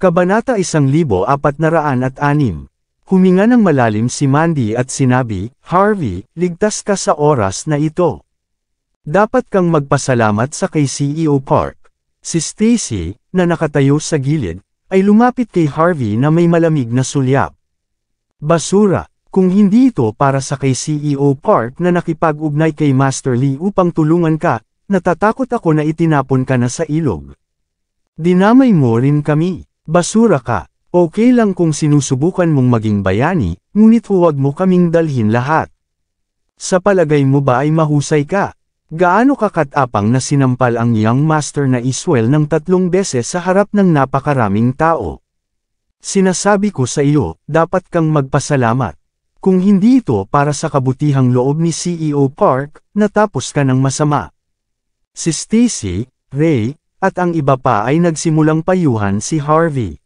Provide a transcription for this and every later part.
Kabanata 1406. Huminga ng malalim si Mandy at sinabi, Harvey, ligtas ka sa oras na ito. Dapat kang magpasalamat sa kay CEO Park. Si Stacy, na nakatayo sa gilid, ay lumapit kay Harvey na may malamig na sulyap. Basura, kung hindi ito para sa kay CEO Park na nakipag-ugnay kay Master Lee upang tulungan ka, natatakot ako na itinapon ka na sa ilog. Dinamay mo rin kami. Basura ka. Okay lang kung sinusubukan mong maging bayani, ngunit huwag mo kaming dalhin lahat. Sa palagay mo ba ay mahusay ka? Gaano kakatapang na sinampal ang young master na Iswell ng 3 beses sa harap ng napakaraming tao? Sinasabi ko sa iyo, dapat kang magpasalamat. Kung hindi ito para sa kabutihang loob ni CEO Park, natapos ka ng masama. Si Stacy, Ray, at ang iba pa ay nagsimulang payuhan si Harvey.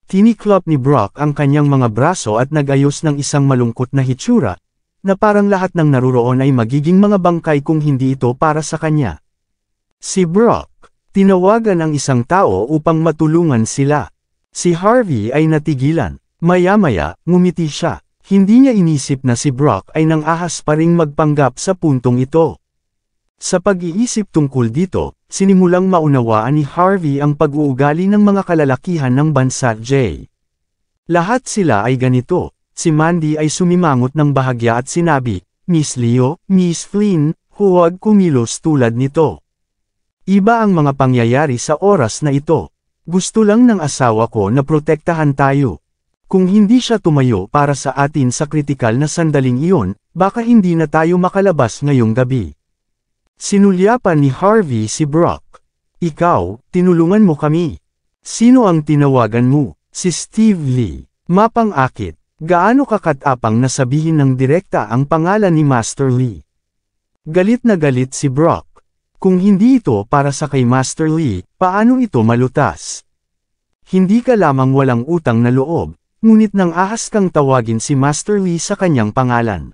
Tiniklop ni Brock ang kanyang mga braso at nagayos ng isang malungkot na hitsura, na parang lahat ng naruroon ay magiging mga bangkay kung hindi ito para sa kanya. Si Brock, tinawagan ang isang tao upang matulungan sila. Si Harvey ay natigilan. Maya-maya, ngumiti siya. Hindi niya inisip na si Brock ay nang ahas pa ring magpanggap sa puntong ito. Sa pag-iisip tungkol dito, sinimulang maunawaan ni Harvey ang pag-uugali ng mga kalalakihan ng bansa J. Lahat sila ay ganito. Si Mandy ay sumimangot ng bahagya at sinabi, Miss Leo, Miss Flynn, huwag kumilos tulad nito. Iba ang mga pangyayari sa oras na ito. Gusto lang ng asawa ko na protektahan tayo. Kung hindi siya tumayo para sa atin sa kritikal na sandaling iyon, baka hindi na tayo makalabas ngayong gabi. Sinulyapan ni Harvey si Brock. Ikaw, tinulungan mo kami. Sino ang tinawagan mo? Si Steve Lee. Mapang-akit. Gaano kakatapang na sabihin ng direkta ang pangalan ni Master Lee? Galit na galit si Brock. Kung hindi ito para sa kay Master Lee, paano ito malutas? Hindi ka lamang walang utang na loob, ngunit nang ahas kang tawagin si Master Lee sa kanyang pangalan.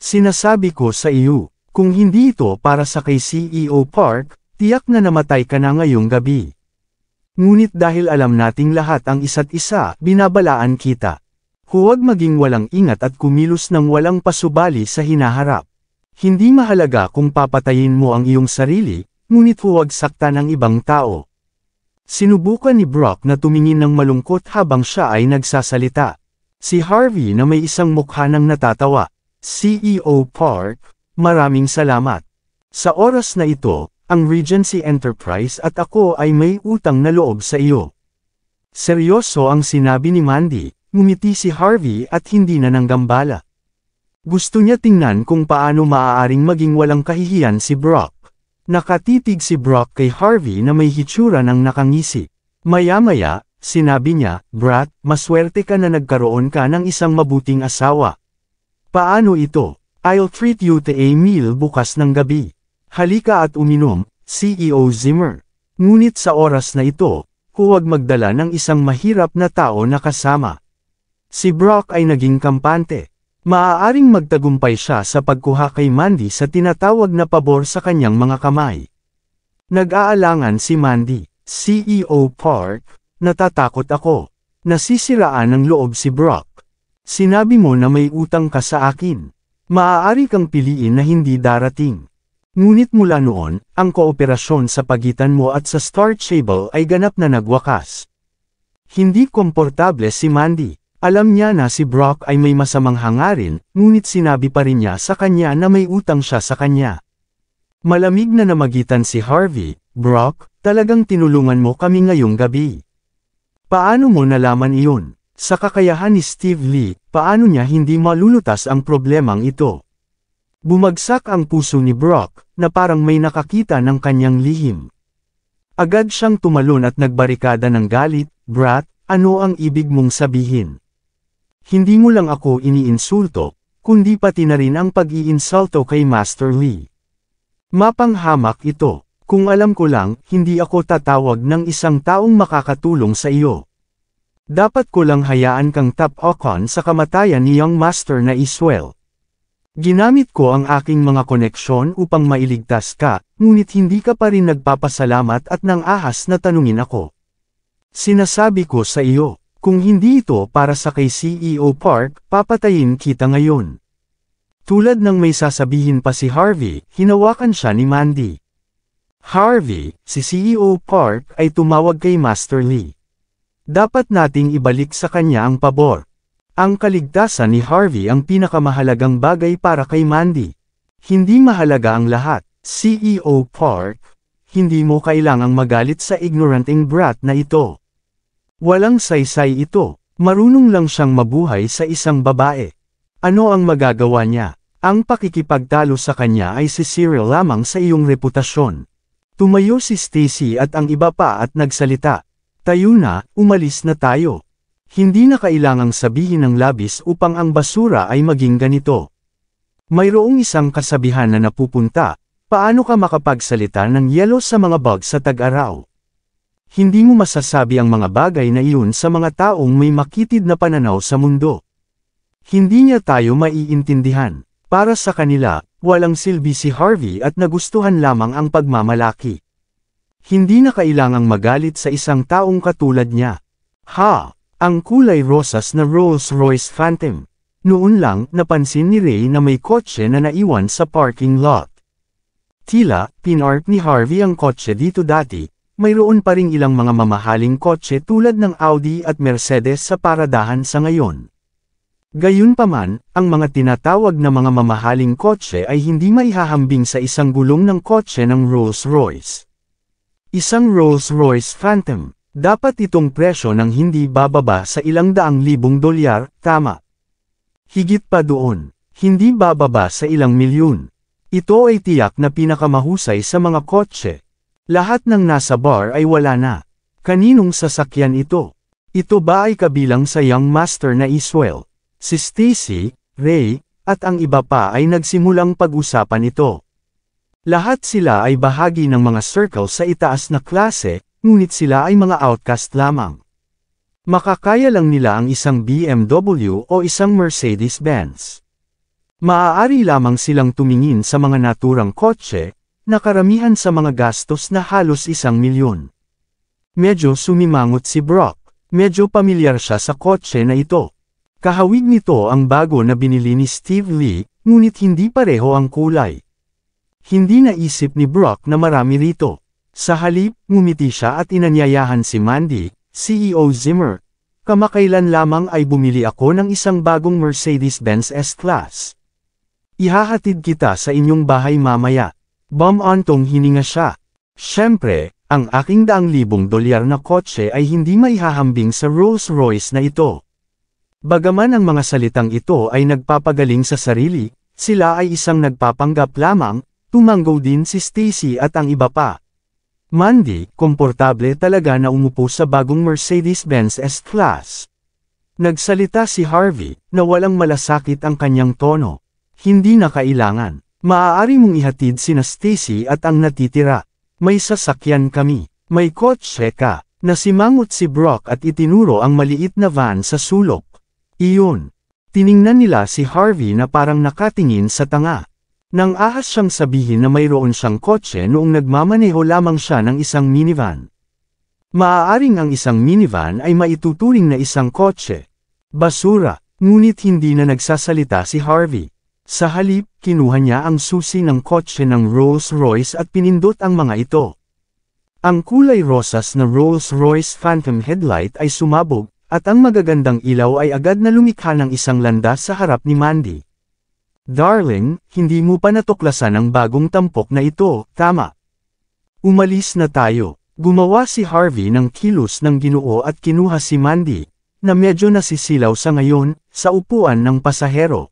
Sinasabi ko sa iyo, kung hindi ito para sa kay CEO Park, tiyak na namatay ka na ngayong gabi. Ngunit dahil alam nating lahat ang isa't isa, binabalaan kita. Huwag maging walang ingat at kumilos ng walang pasubali sa hinaharap. Hindi mahalaga kung papatayin mo ang iyong sarili, ngunit huwag saktan ang ibang tao. Sinubukan ni Brock na tumingin ng malungkot habang siya ay nagsasalita. Si Harvey na may isang mukha ng natatawa. CEO Park, maraming salamat. Sa oras na ito, ang Regency Enterprise at ako ay may utang na loob sa iyo. Seryoso ang sinabi ni Mandy, ngumiti si Harvey at hindi na nanggambala. Gusto niya tingnan kung paano maaaring maging walang kahihiyan si Brock. Nakatitig si Brock kay Harvey na may hitsura ng nakangisi. Maya-maya, sinabi niya, Brat, maswerte ka na nagkaroon ka ng isang mabuting asawa. Paano ito? I'll treat you to a meal bukas ng gabi. Halika at uminom, CEO Zimmer. Ngunit sa oras na ito, huwag magdala ng isang mahirap na tao na kasama. Si Brock ay naging kampante. Maaaring magtagumpay siya sa pagkuha kay Mandy sa tinatawag na pabor sa kanyang mga kamay. Nag-aalangan si Mandy. CEO Park, natatakot ako. Nasisiraan ng loob si Brock. Sinabi mo na may utang ka sa akin. Maaari kang piliin na hindi darating. Ngunit mula noon, ang kooperasyon sa pagitan mo at sa Star Stable ay ganap na nagwakas. Hindi komportable si Mandy. Alam niya na si Brock ay may masamang hangarin, ngunit sinabi pa rin niya sa kanya na may utang siya sa kanya. Malamig na namagitan si Harvey, Brock, talagang tinulungan mo kami ngayong gabi. Paano mo nalaman iyon? Sa kakayahan ni Steve Lee, paano niya hindi malulutas ang problemang ito? Bumagsak ang puso ni Brock, na parang may nakakita ng kanyang lihim. Agad siyang tumalon at nagbarikada ng galit, Brat, ano ang ibig mong sabihin? Hindi mo lang ako iniinsulto, kundi pati na rin ang pag-iinsulto kay Master Lee. Mapanghamak ito. Kung alam ko lang, hindi ako tatawag ng isang taong makakatulong sa iyo. Dapat ko lang hayaan kang top-ocon sa kamatayan ni Young Master na Iswell. Ginamit ko ang aking mga koneksyon upang mailigtas ka, ngunit hindi ka pa rin nagpapasalamat at nang ahas na tanungin ako. Sinasabi ko sa iyo, kung hindi ito para sa kay CEO Park, papatayin kita ngayon. Tulad ng may sasabihin pa si Harvey, hinawakan siya ni Mandy. Harvey, si CEO Park ay tumawag kay Master Lee. Dapat nating ibalik sa kanya ang pabor. Ang kaligtasan ni Harvey ang pinakamahalagang bagay para kay Mandy. Hindi mahalaga ang lahat. CEO Park, hindi mo kailangang magalit sa ignoranting brat na ito. Walang saysay ito, marunong lang siyang mabuhay sa isang babae. Ano ang magagawa niya? Ang pakikipagtalo sa kanya ay sisira lamang sa iyong reputasyon. Tumayo si Stacy at ang iba pa at nagsalita. Tayo na, umalis na tayo. Hindi na kailangang sabihin ng labis upang ang basura ay maging ganito. Mayroong isang kasabihan na napupunta, paano ka makapagsalita ng yelo sa mga bug sa tag-araw? Hindi mo masasabi ang mga bagay na iyon sa mga taong may makitid na pananaw sa mundo. Hindi niya tayo maiintindihan. Para sa kanila, walang silbi si Harvey at nagustuhan lamang ang pagmamalaki. Hindi na kailangang magalit sa isang taong katulad niya. Ha! Ang kulay rosas na Rolls-Royce Phantom. Noon lang, napansin ni Ray na may kotse na naiwan sa parking lot. Tila, pinark ni Harvey ang kotse dito dati, mayroon pa ring ilang mga mamahaling kotse tulad ng Audi at Mercedes sa paradahan sa ngayon. Gayunpaman, ang mga tinatawag na mga mamahaling kotse ay hindi maihahambing sa isang gulong ng kotse ng Rolls-Royce. Isang Rolls-Royce Phantom, dapat itong presyo ng hindi bababa sa $100,000, tama. Higit pa doon, hindi bababa sa ilang milyon. Ito ay tiyak na pinakamahusay sa mga kotse. Lahat ng nasa bar ay wala na. Kaninong sasakyan ito? Ito ba ay kabilang sa young master na Iswell? Si Stacy, Ray, at ang iba pa ay nagsimulang pag-usapan ito. Lahat sila ay bahagi ng mga circle sa itaas na klase, ngunit sila ay mga outcast lamang. Makakaya lang nila ang isang BMW o isang Mercedes-Benz. Maaari lamang silang tumingin sa mga naturang kotse, na karamihan sa mga gastos na halos $1,000,000. Medyo sumimangot si Brock, medyo pamilyar siya sa kotse na ito. Kahawig nito ang bago na binili ni Steve Lee, ngunit hindi pareho ang kulay. Hindi naisip ni Brock na marami rito. Sa halip, ngumiti siya at inanyayahan si Mandy, CEO Zimmer. Kamakailan lamang ay bumili ako ng isang bagong Mercedes-Benz S-Class. Ihahatid kita sa inyong bahay mamaya. Bumantong hininga siya. Siyempre, ang aking $100,000 na kotse ay hindi maihahambing sa Rolls-Royce na ito. Bagaman ang mga salitang ito ay nagpapagaling sa sarili, sila ay isang nagpapanggap lamang, tumanggo din si Stacy at ang iba pa. Mandy, komportable talaga na umupo sa bagong Mercedes-Benz S-Class. Nagsalita si Harvey, na walang malasakit ang kanyang tono. Hindi na kailangan. Maaari mong ihatid sina Stacy at ang natitira. May sasakyan kami. May kotse ka. Nasimangot si Brock at itinuro ang maliit na van sa sulok. Iyon. Tiningnan nila si Harvey na parang nakatingin sa tanga. Nang ahas siyang sabihin na mayroon siyang kotse noong nagmamaneho lamang siya ng isang minivan. Maaaring ang isang minivan ay maituturing na isang kotse. Basura, ngunit hindi na nagsasalita si Harvey. Sa halip, kinuha niya ang susi ng kotse ng Rolls-Royce at pinindot ang mga ito. Ang kulay rosas na Rolls-Royce Phantom headlight ay sumabog, at ang magagandang ilaw ay agad na lumikha ng isang landas sa harap ni Mandy. Darling, hindi mo pa natuklasan ang bagong tampok na ito, tama? Umalis na tayo. Gumawa si Harvey ng kilos ng ginoo at kinuha si Mandy, na medyo nasisilaw sa ngayon, sa upuan ng pasahero.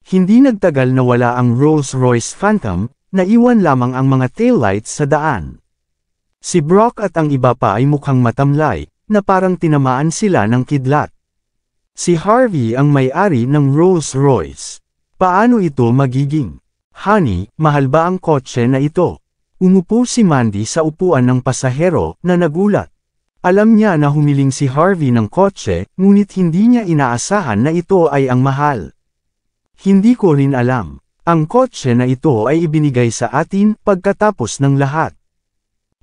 Hindi nagtagal na wala ang Rolls-Royce Phantom, naiwan lamang ang mga taillights sa daan. Si Brock at ang iba pa ay mukhang matamlay, na parang tinamaan sila ng kidlat. Si Harvey ang may-ari ng Rolls-Royce. Paano ito magiging? Honey, mahal ba ang kotse na ito? Umupo si Mandy sa upuan ng pasahero na nagulat. Alam niya na humiling si Harvey ng kotse, ngunit hindi niya inaasahan na ito ay ang mahal. Hindi ko rin alam. Ang kotse na ito ay ibinigay sa atin pagkatapos ng lahat.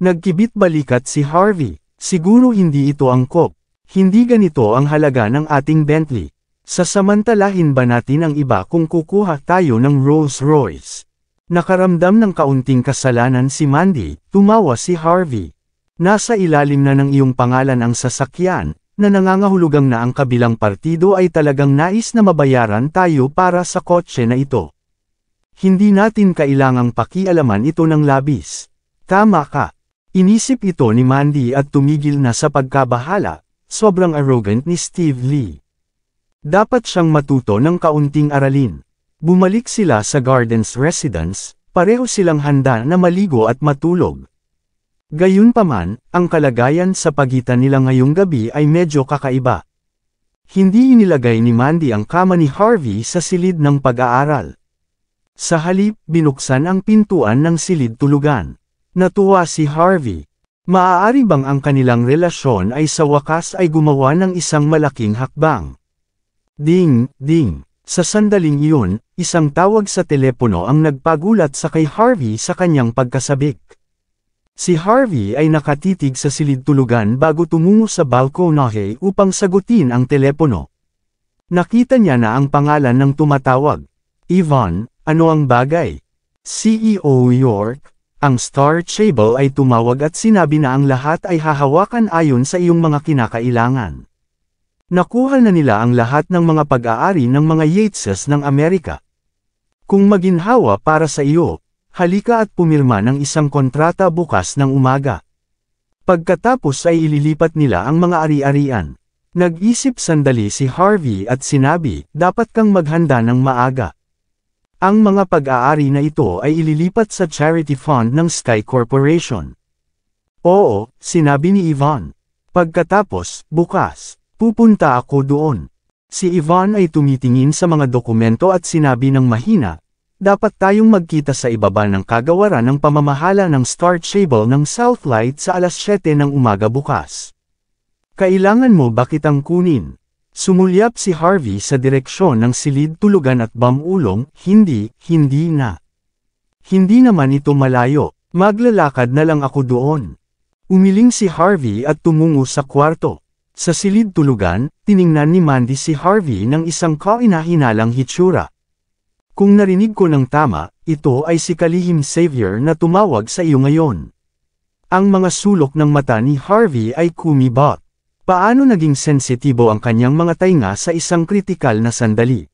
Nagkibit balikat si Harvey. Siguro hindi ito angkop. Hindi ganito ang halaga ng ating Bentley. Sasamantalahin ba natin ang iba kung kukuha tayo ng Rolls-Royce? Nakaramdam ng kaunting kasalanan si Mandy, tumawa si Harvey. Nasa ilalim na ng iyong pangalan ang sasakyan, na nangangahulugang na ang kabilang partido ay talagang nais na mabayaran tayo para sa kotse na ito. Hindi natin kailangang pakialaman ito ng labis. Tama ka. Inisip ito ni Mandy at tumigil na sa pagkabahala, sobrang arrogant ni Steve Lee. Dapat siyang matuto ng kaunting aralin. Bumalik sila sa Gardens Residence, pareho silang handa na maligo at matulog. Gayunpaman, ang kalagayan sa pagitan nila ngayong gabi ay medyo kakaiba. Hindi inilagay ni Mandy ang kama ni Harvey sa silid ng pag-aaral. Sa halip, binuksan ang pintuan ng silid tulugan. Natuwa si Harvey. Maaari bang ang kanilang relasyon ay sa wakas ay gumawa ng isang malaking hakbang? Ding, ding. Sa sandaling iyon, isang tawag sa telepono ang nagpagulat sa kay Harvey sa kanyang pagkasabik. Si Harvey ay nakatitig sa silid tulugan bago tumungo sa balkonahe upang sagutin ang telepono. Nakita niya na ang pangalan ng tumatawag. Yvonne, ano ang bagay? CEO York, ang Star Table ay tumawag at sinabi na ang lahat ay hahawakan ayon sa iyong mga kinakailangan. Nakuha na nila ang lahat ng mga pag-aari ng mga Yateses ng Amerika. Kung maginhawa para sa iyo, halika at pumirma ng isang kontrata bukas ng umaga. Pagkatapos ay ililipat nila ang mga ari-arian. Nag-isip sandali si Harvey at sinabi, dapat kang maghanda ng maaga. Ang mga pag-aari na ito ay ililipat sa charity fund ng Sky Corporation. Oo, sinabi ni Yvonne. Pagkatapos, bukas. Pupunta ako doon. Si Yvonne ay tumitingin sa mga dokumento at sinabi ng mahina, dapat tayong magkita sa ibaba ng kagawaran ng pamamahala ng Star Table ng Southlight sa alas 7 ng umaga bukas. Kailangan mo ba kitang kunin? Sumulyap si Harvey sa direksyon ng silid tulugan at bamulong, hindi na. Hindi naman ito malayo, maglalakad na lang ako doon. Umiling si Harvey at tumungo sa kwarto. Sa silid tulugan, tiningnan ni Mandy si Harvey ng isang kahinahinalang hitsura. Kung narinig ko ng tama, ito ay si Kalihim Xavier na tumawag sa iyo ngayon. Ang mga sulok ng mata ni Harvey ay kumibot. Paano naging sensitibo ang kanyang mga tainga sa isang kritikal na sandali?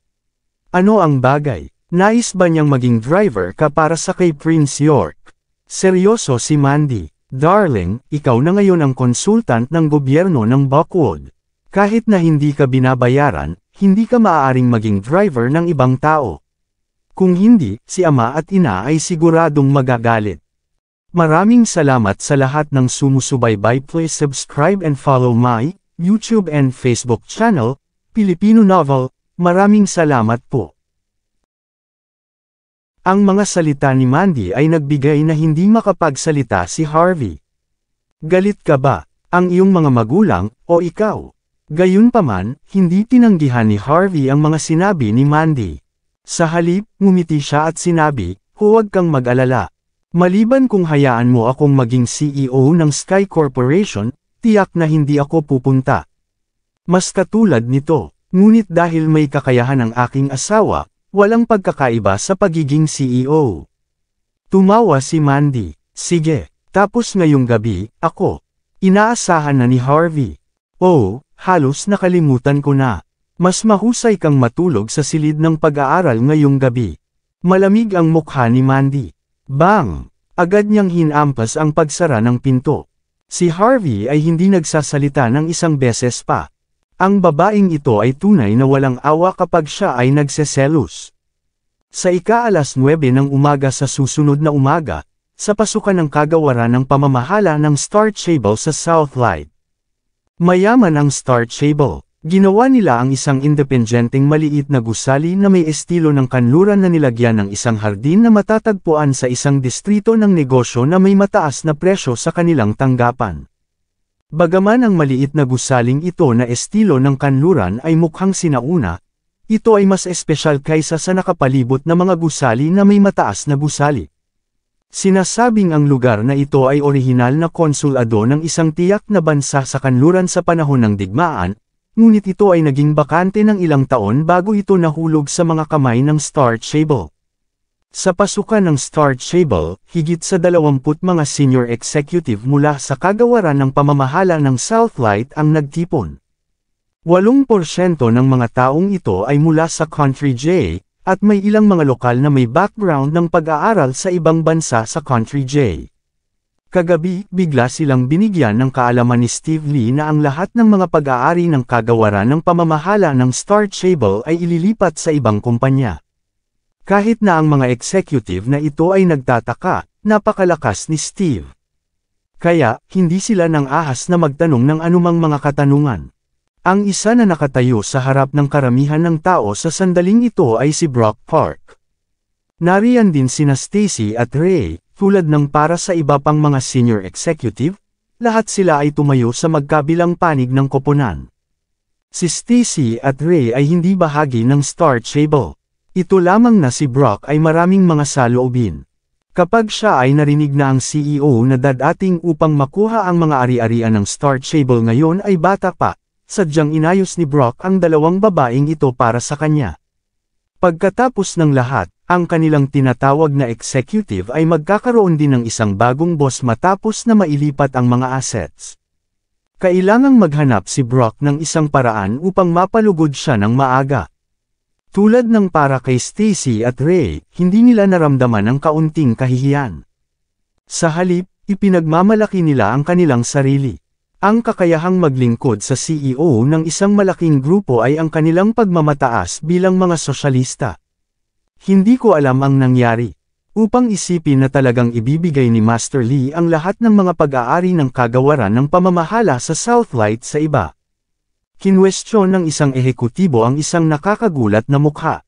Ano ang bagay? Nais ba niyang maging driver ka para sa kay Prince York? Seryoso si Mandy. Darling, ikaw na ngayon ang konsultant ng gobyerno ng Buckwood. Kahit na hindi ka binabayaran, hindi ka maaaring maging driver ng ibang tao. Kung hindi, si ama at ina ay siguradong magagalit. Maraming salamat sa lahat ng sumusubaybay. Please subscribe and follow my YouTube and Facebook channel, Pilipino Novel. Maraming salamat po. Ang mga salita ni Mandy ay nagbigay na hindi makapagsalita si Harvey. Galit ka ba? Ang iyong mga magulang, o ikaw? Gayunpaman, hindi tinanggihan ni Harvey ang mga sinabi ni Mandy. Sa halip, ngumiti siya at sinabi, huwag kang mag-alala. Maliban kung hayaan mo akong maging CEO ng Sky Corporation, tiyak na hindi ako pupunta. Mas katulad nito, ngunit dahil may kakayahan ang aking asawa, walang pagkakaiba sa pagiging CEO. Tumawa si Mandy. Sige, tapos ngayong gabi, ako. Inaasahan na ni Harvey. Oh, halos nakalimutan ko na. Mas mahusay kang matulog sa silid ng pag-aaral ngayong gabi. Malamig ang mukha ni Mandy. Bang! Agad niyang hinampas ang pagsara ng pinto. Si Harvey ay hindi nagsasalita ng isang beses pa. Ang babaeng ito ay tunay na walang awa kapag siya ay nagseselos. Sa ika-alas 9 ng umaga sa susunod na umaga, sa pasukan ng kagawaran ng pamamahala ng Star Table sa Southlight. Mayaman ang Star Table. Ginawa nila ang isang independenteng maliit na gusali na may estilo ng kanluran na nilagyan ng isang hardin na matatagpuan sa isang distrito ng negosyo na may mataas na presyo sa kanilang tanggapan. Bagaman ang maliit na gusaling ito na estilo ng kanluran ay mukhang sinauna, ito ay mas espesyal kaysa sa nakapalibot na mga gusali na may mataas na gusali. Sinasabing ang lugar na ito ay orihinal na konsulado ng isang tiyak na bansa sa kanluran sa panahon ng digmaan, ngunit ito ay naging bakante ng ilang taon bago ito nahulog sa mga kamay ng Star Stable. Sa pasukan ng Star Stable, higit sa 20 mga senior executive mula sa kagawaran ng pamamahala ng Southlight ang nagtipon. 8% ng mga taong ito ay mula sa Country J, at may ilang mga lokal na may background ng pag-aaral sa ibang bansa sa Country J. Kagabi, bigla silang binigyan ng kaalaman ni Steve Lee na ang lahat ng mga pag-aari ng kagawaran ng pamamahala ng Star Stable ay ililipat sa ibang kumpanya. Kahit na ang mga executive na ito ay nagtataka, napakalakas ni Steve. Kaya, hindi sila nang ahas na magtanong ng anumang mga katanungan. Ang isa na nakatayo sa harap ng karamihan ng tao sa sandaling ito ay si Brock Park. Nariyan din sina Stacy at Ray, tulad ng para sa iba pang mga senior executive, lahat sila ay tumayo sa magkabilang panig ng koponan. Si Stacy at Ray ay hindi bahagi ng Star Stable. Ito lamang na si Brock ay maraming mga saloobin. Kapag siya ay narinig na ang CEO na dadating upang makuha ang mga ari-arian ng Star Stable ngayon ay bata pa, sadyang inayos ni Brock ang dalawang babaeng ito para sa kanya. Pagkatapos ng lahat, ang kanilang tinatawag na executive ay magkakaroon din ng isang bagong boss matapos na mailipat ang mga assets. Kailangang maghanap si Brock ng isang paraan upang mapalugod siya ng maaga. Tulad ng para kay Stacy at Ray, hindi nila naramdaman ang kaunting kahihiyan. Sa halip, ipinagmamalaki nila ang kanilang sarili. Ang kakayahang maglingkod sa CEO ng isang malaking grupo ay ang kanilang pagmamataas bilang mga sosyalista. Hindi ko alam ang nangyari. Upang isipin na talagang ibibigay ni Master Lee ang lahat ng mga pag-aari ng kagawaran ng pamamahala sa Southlight sa iba. Kinwestiyon ng isang ehekutibo ang isang nakakagulat na mukha.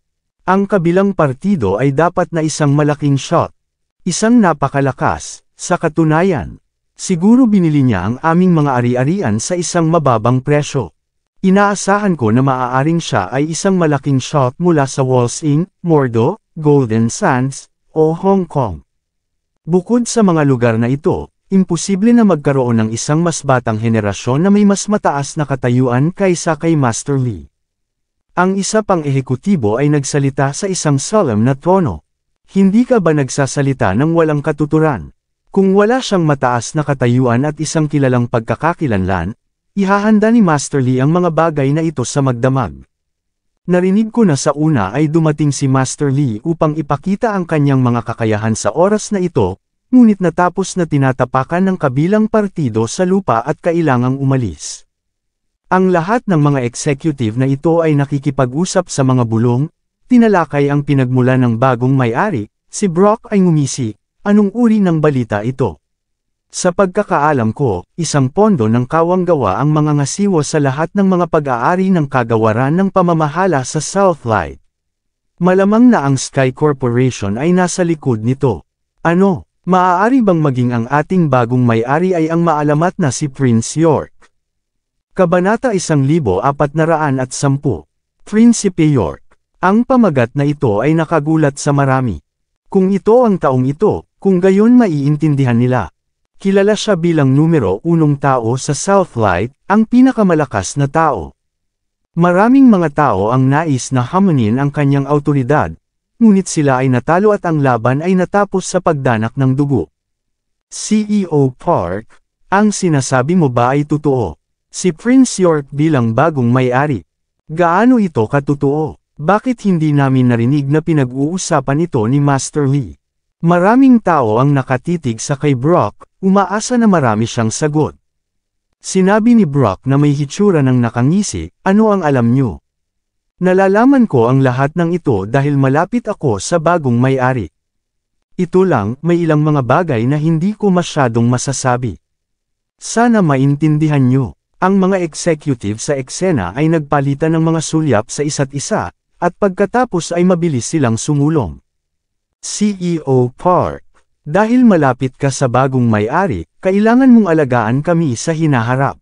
Ang kabilang partido ay dapat na isang malaking shot. Isang napakalakas, sa katunayan. Siguro binili niya ang aming mga ari-arian sa isang mababang presyo. Inaasahan ko na maaaring siya ay isang malaking shot mula sa Walls Inc., Mordo, Golden Sands, o Hong Kong. Bukod sa mga lugar na ito, imposible na magkaroon ng isang mas batang henerasyon na may mas mataas na katayuan kaysa kay Master Lee. Ang isa pang ehekutibo ay nagsalita sa isang solemn na tono. Hindi ka ba nagsasalita ng walang katuturan? Kung wala siyang mataas na katayuan at isang kilalang pagkakakilanlan, ihahanda ni Master Lee ang mga bagay na ito sa magdamag. Narinig ko na sa una ay dumating si Master Lee upang ipakita ang kanyang mga kakayahan sa oras na ito, ngunit natapos na tinatapakan ng kabilang partido sa lupa at kailangang umalis. Ang lahat ng mga executive na ito ay nakikipag-usap sa mga bulong, tinalakay ang pinagmula ng bagong may-ari, si Brock ay ngumisi. Anong uri ng balita ito? Sa pagkakaalam ko, isang pondo ng kawanggawa ang mga ngasiwa sa lahat ng mga pag-aari ng kagawaran ng pamamahala sa Southlight. Malamang na ang Sky Corporation ay nasa likod nito. Ano, maaari bang maging ang ating bagong may-ari ay ang maalamat na si Prince York? Kabanata 1410. Prinsipe York. Ang pamagat na ito ay nakagulat sa marami. Kung ito ang taong ito, kung gayon maiintindihan nila. Kilala siya bilang numero 1 tao sa Southlight, ang pinakamalakas na tao. Maraming mga tao ang nais na hamunin ang kanyang awtoridad, ngunit sila ay natalo at ang laban ay natapos sa pagdanak ng dugo. CEO Park, ang sinasabi mo ba ay totoo? Si Prince York bilang bagong may-ari. Gaano ito katotoo? Bakit hindi namin narinig na pinag-uusapan ito ni Master Lee? Maraming tao ang nakatitig sa kay Brock, umaasa na marami siyang sagot. Sinabi ni Brock na may hitsura ng nakangisi, ano ang alam niyo? Nalalaman ko ang lahat ng ito dahil malapit ako sa bagong may-ari. Ito lang, may ilang mga bagay na hindi ko masyadong masasabi. Sana maintindihan niyo, ang mga executive sa eksena ay nagpalitan ng mga sulyap sa isa't isa, at pagkatapos ay mabilis silang sumulong. CEO Park, dahil malapit ka sa bagong may-ari, kailangan mong alagaan kami sa hinaharap.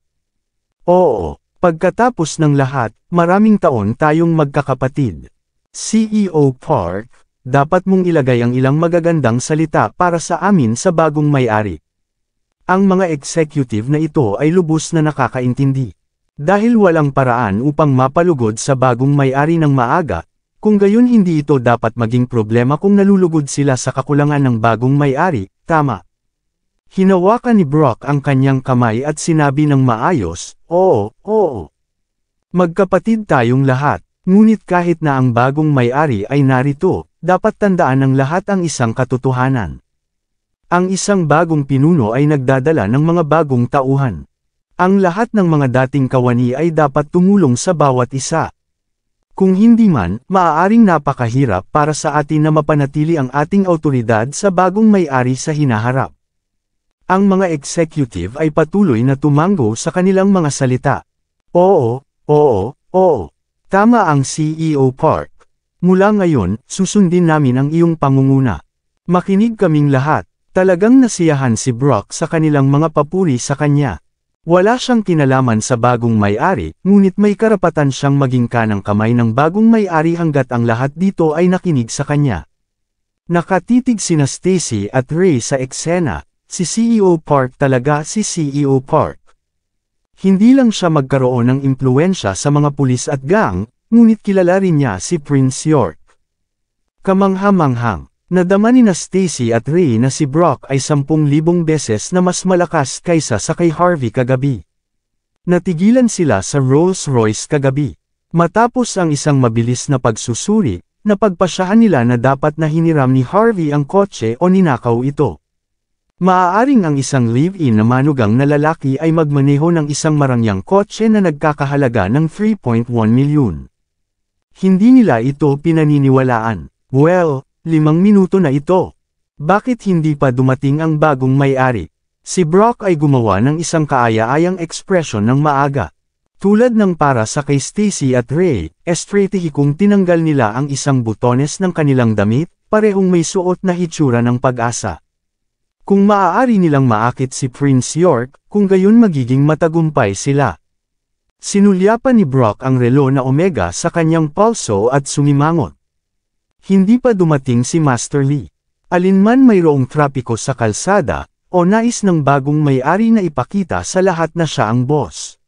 Oo, pagkatapos ng lahat, maraming taon tayong magkakapatid. CEO Park, dapat mong ilagay ang ilang magagandang salita para sa amin sa bagong may-ari. Ang mga executive na ito ay lubos na nakakaintindi. Dahil walang paraan upang mapalugod sa bagong may-ari ng maaga, kung gayon hindi ito dapat maging problema kung nalulugod sila sa kakulangan ng bagong may-ari, tama. Hinawakan ni Brock ang kanyang kamay at sinabi ng maayos, oo, oo. Magkapatid tayong lahat, ngunit kahit na ang bagong may-ari ay narito, dapat tandaan ng lahat ang isang katotohanan. Ang isang bagong pinuno ay nagdadala ng mga bagong tauhan. Ang lahat ng mga dating kawani ay dapat tumulong sa bawat isa. Kung hindi man, maaaring napakahirap para sa atin na mapanatili ang ating awtoridad sa bagong may-ari sa hinaharap. Ang mga executive ay patuloy na tumango sa kanilang mga salita. Oo, oo, oo. Tama ang CEO Park. Mula ngayon, susundin namin ang iyong pangunguna. Makinig kaming lahat. Talagang nasiyahan si Brock sa kanilang mga papuri sa kanya. Wala siyang kinalaman sa bagong may-ari, ngunit may karapatan siyang maging kanang kamay ng bagong may-ari hanggat ang lahat dito ay nakinig sa kanya. Nakatitig sina Stacy at Ray sa eksena, si CEO Park talaga si CEO Park. Hindi lang siya magkaroon ng impluwensya sa mga pulis at gang, ngunit kilala rin niya si Prince York. Kamangha-manghang. Nadama ni na Stacy at Ray na si Brock ay 10,000 beses na mas malakas kaysa sa kay Harvey kagabi. Natigilan sila sa Rolls-Royce kagabi. Matapos ang isang mabilis na pagsusuri, napagpasyahan nila na dapat na hiniram ni Harvey ang kotse o ninakaw ito. Maaaring ang isang live-in na manugang na lalaki ay magmaneho ng isang marangyang kotse na nagkakahalaga ng 3.1 milyon. Hindi nila ito pinaniniwalaan. Well, 5 minuto na ito. Bakit hindi pa dumating ang bagong may-ari? Si Brock ay gumawa ng isang kaaya-ayang ekspresyon ng maaga. Tulad ng para sa kay Stacy at Ray, estratehikong tinanggal nila ang isang butones ng kanilang damit, parehong may suot na hitsura ng pag-asa. Kung maaari nilang maakit si Prince York, kung gayon magiging matagumpay sila. Sinulyapan ni Brock ang relo na Omega sa kanyang pulso at sumimangot. Hindi pa dumating si Master Lee. Alinman mayroong trapiko sa kalsada, o nais ng bagong may-ari na ipakita sa lahat na siya ang boss.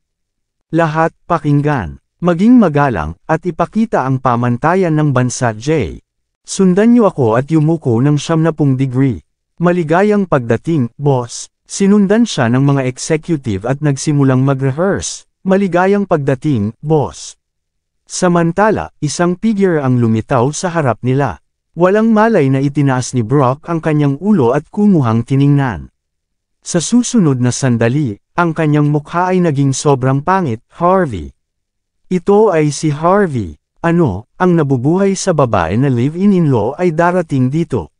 Lahat, pakinggan. Maging magalang, at ipakita ang pamantayan ng bansa J. Sundan niyo ako at yumuko ng 70 degree. Maligayang pagdating, boss. Sinundan siya ng mga executive at nagsimulang mag-rehearse. Maligayang pagdating, boss. Samantala, isang figure ang lumitaw sa harap nila. Walang malay na itinaas ni Brock ang kanyang ulo at kumuhang tiningnan. Sa susunod na sandali, ang kanyang mukha ay naging sobrang pangit, Harvey. Ito ay si Harvey. Ano, ang nabubuhay sa babae na live-in-in-law ay darating dito.